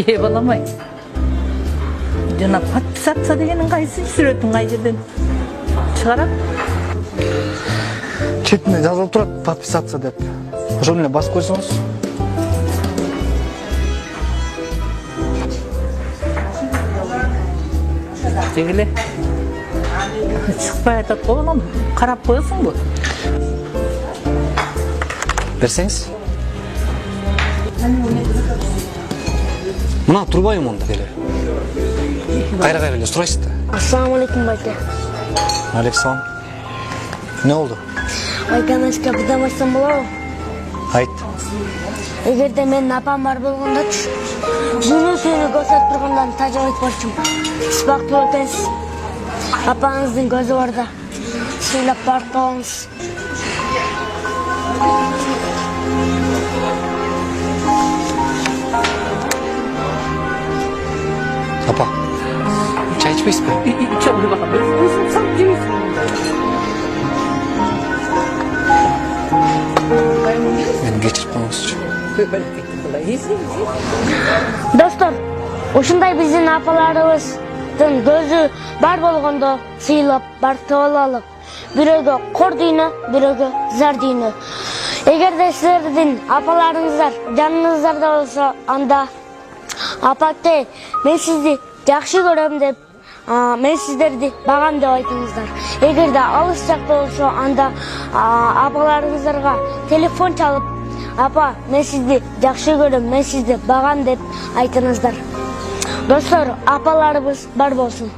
баламай. Жана подписаться дегенин кайсы, сүрөтүн кай жерден чыгарат? Четине жазылып турат подписаться деп. Ошону эле басып койсоңуз. Жегиле. Чыкпай атат го балам. Карап коесуңбу? Берсеңиз. Мына турбайбы монда деле. Кайра эле сурайсыз да. Ассаламу алейкум, байке. Александр. Не oldu? Байканашка биздан айтсам болобу? Айт. Эгерде менин апам бар болгондочу, күнү түнү көрсөтүп тургандан тажап айтпакчымын. Сиз бактылуу экенсиз. Апаңыздын көзү бар да. Сыйлап барып коңуз. Апа. Чай içmeysiz mi? İçe oluyor bakalım. Özün sen cüyüsün. Beni geçirip koymanız için. Достор, ушундай биздин апаларыбыздын көзү бар болгондо сыйлап бартып алалык. Бирөөгө кор дүйнө, бирөөгө зар дүйнө. Эгерде силердин апаларыңыздар жаныңыздарда болсо, анда апаке, мен сизди жакшы көрөм деп, мен сиздерди багам деп айтыңыздар. Эгерде алыс жакта болсо, анда апаларыңыздарга телефон чалып, апа, мен сизди жакшы көрөм, мен сизди багам деп айтыңыздар. Достор, апаларыбыз бар болсун.